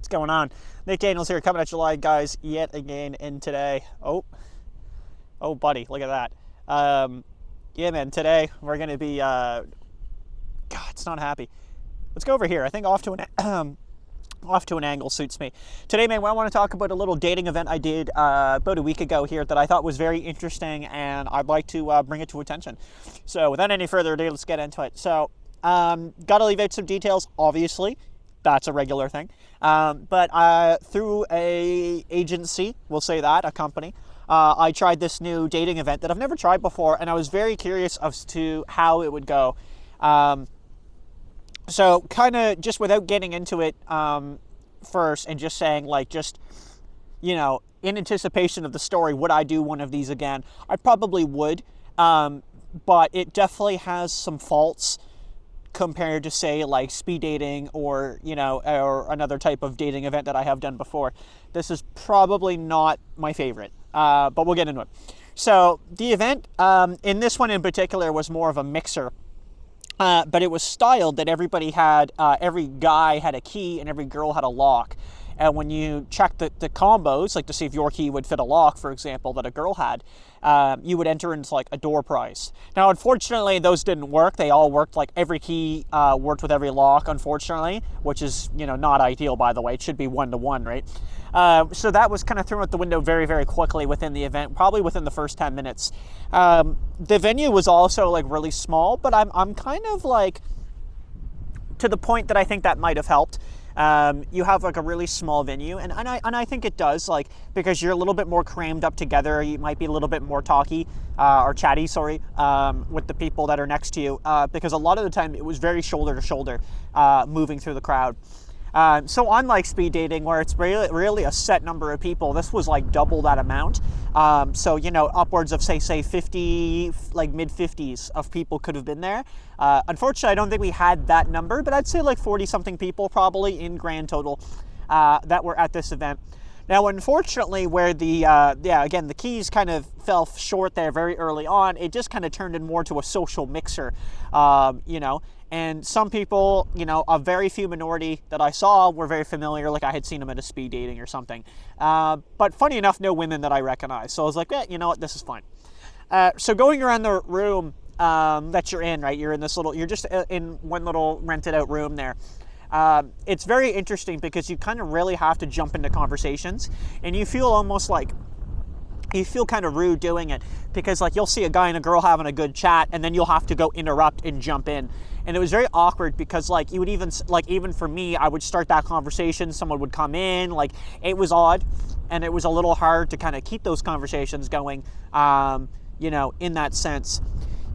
What's going on? Nick Daniels here, coming at you live, guys, yet again. And today, oh, buddy, look at that. Yeah, man, today we're going to be, God, it's not happy. Let's go over here. I think off to an angle suits me. Today, man, I want to talk about a little dating event I did about a week ago here that I thought was very interesting, and I'd like to bring it to attention. So without any further ado, let's get into it. So, got to leave out some details, obviously. That's a regular thing. But through a agency, we'll say that, a company, I tried this new dating event that I've never tried before, and I was very curious as to how it would go. So kind of just without getting into it first and just saying, like, just, you know, in anticipation of the story, would I do one of these again? I probably would, but it definitely has some faults compared to, say, like speed dating or, you know, or another type of dating event that I have done before. This is probably not my favorite, but we'll get into it. So the event in this one in particular was more of a mixer. But it was styled that everybody had, every guy had a key and every girl had a lock. And when you check the combos, like to see if your key would fit a lock, for example, that a girl had, you would enter into like a door prize. Now, unfortunately, those didn't work. They all worked, like every key worked with every lock, unfortunately, which is, you know, not ideal, by the way. It should be 1-to-1, right? So that was kind of thrown out the window very, very quickly within the event, probably within the first 10 minutes. The venue was also like really small, but I'm kind of like to the point that I think that might have helped. You have like a really small venue, and I think it does, like, because you're a little bit more crammed up together. You might be a little bit more talky or chatty, sorry, with the people that are next to you, because a lot of the time it was very shoulder to shoulder moving through the crowd. So unlike speed dating, where it's really a set number of people, this was like double that amount. So, you know, upwards of say 50, like mid 50s of people could have been there. Unfortunately, I don't think we had that number, but I'd say like 40 something people probably in grand total that were at this event. Now, unfortunately, where again, the keys kind of fell short there very early on, it just kind of turned in more to a social mixer, you know. And some people, you know, a very few minority that I saw were very familiar, like I had seen them at a speed dating or something. But funny enough, no women that I recognized. So I was like, you know what, this is fine. So going around the room that you're in, right? You're just in one little rented out room there. It's very interesting because you kind of really have to jump into conversations, and you feel almost like, you feel kind of rude doing it, because like you'll see a guy and a girl having a good chat, and then you'll have to go interrupt and jump in. And it was very awkward because like you would even for me, I would start that conversation, someone would come in, like it was odd, and it was a little hard to kind of keep those conversations going, you know, in that sense.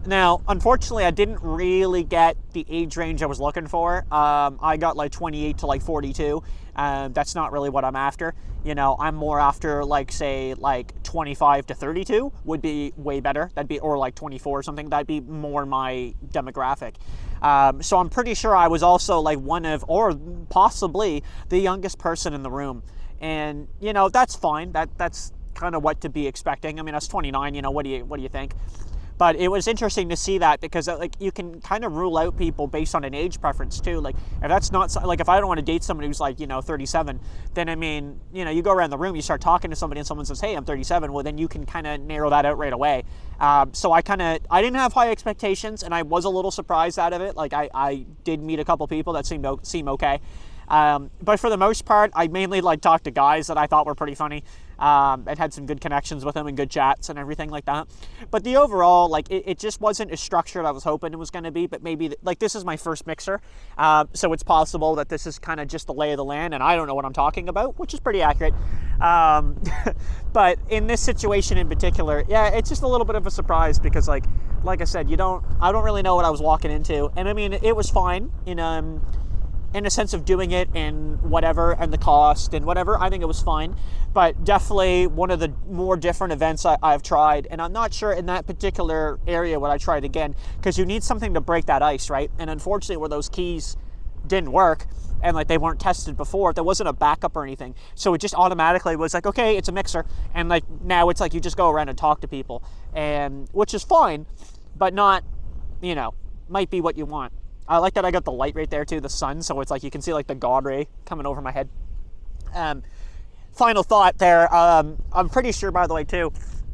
Now, unfortunately, I didn't really get the age range I was looking for. I got like 28 to like 42. That's not really what I'm after. You know, I'm more after like, say, like 25 to 32 would be way better. Or like 24 or something. That'd be more my demographic. So I'm pretty sure I was also like one of, or possibly the youngest person in the room. And, you know, that's fine. That's kind of what to be expecting. I mean, I was 29, you know, what do you think? But it was interesting to see that, because like you can kind of rule out people based on an age preference too. Like if that's not, like if I don't want to date somebody who's like, you know, 37, then I mean, you know, you go around the room, you start talking to somebody and someone says, hey, I'm 37. Well, then you can kind of narrow that out right away. So I didn't have high expectations, and I was a little surprised out of it. Like I did meet a couple people that seem okay. But for the most part, I mainly like talked to guys that I thought were pretty funny. And had some good connections with them and good chats and everything like that. But the overall, like, it just wasn't as structured I was hoping it was going to be. But maybe, like, this is my first mixer. So it's possible that this is kind of just the lay of the land, and I don't know what I'm talking about, which is pretty accurate. But in this situation in particular, yeah, it's just a little bit of a surprise because, like I said, I don't really know what I was walking into. And I mean, it was fine in a sense of doing it and whatever, and the cost and whatever. I think it was fine, but definitely one of the more different events I've tried. And I'm not sure in that particular area would I try it again, because you need something to break that ice, right? And unfortunately, where those keys didn't work and like they weren't tested before, there wasn't a backup or anything. So it just automatically was like, okay, it's a mixer. And like now it's like you just go around and talk to people, and which is fine, but not, you know, might be what you want. I like that I got the light right there too, the sun, so it's like you can see like the God ray coming over my head. Final thought there. I'm pretty sure, by the way, too,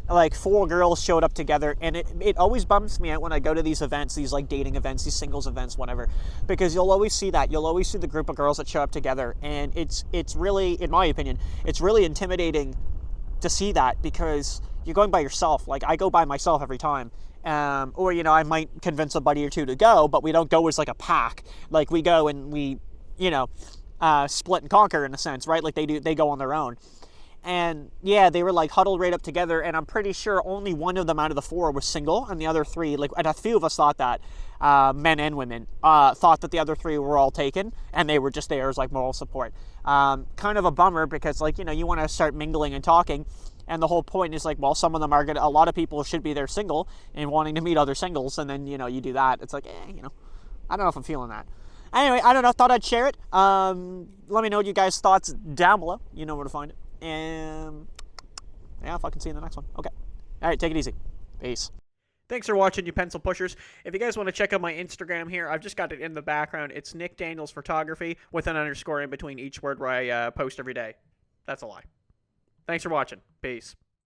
like 4 girls showed up together, and it always bums me out when I go to these events, these like dating events, these singles events, whatever, because you'll always see that. You'll always see the group of girls that show up together, and it's really, in my opinion, it's really intimidating to see that, because you're going by yourself. Like, I go by myself every time. Or, you know, I might convince a buddy or two to go, but we don't go as like a pack. Like, we go and we, you know, split and conquer in a sense, right? Like they go on their own. And yeah, they were like huddled right up together, and I'm pretty sure only one of them out of the 4 was single, and the other 3, like, and a few of us thought that, men and women, thought that the other 3 were all taken, and they were just there as like moral support. Kind of a bummer, because, like, you know, you want to start mingling and talking, and the whole point is like, well, some of them are a lot of people should be there single and wanting to meet other singles, and then, you know, you do that. It's like, you know, I don't know if I'm feeling that. Anyway, I don't know, thought I'd share it. Let me know what you guys' thoughts down below. You know where to find it. And yeah, I'll fucking see you in the next one. Okay. All right, take it easy. Peace. Thanks for watching, you pencil pushers. If you guys want to check out my Instagram here, I've just got it in the background. It's Nick Daniels Photography with an underscore in between each word where I post every day. That's a lie. Thanks for watching. Peace.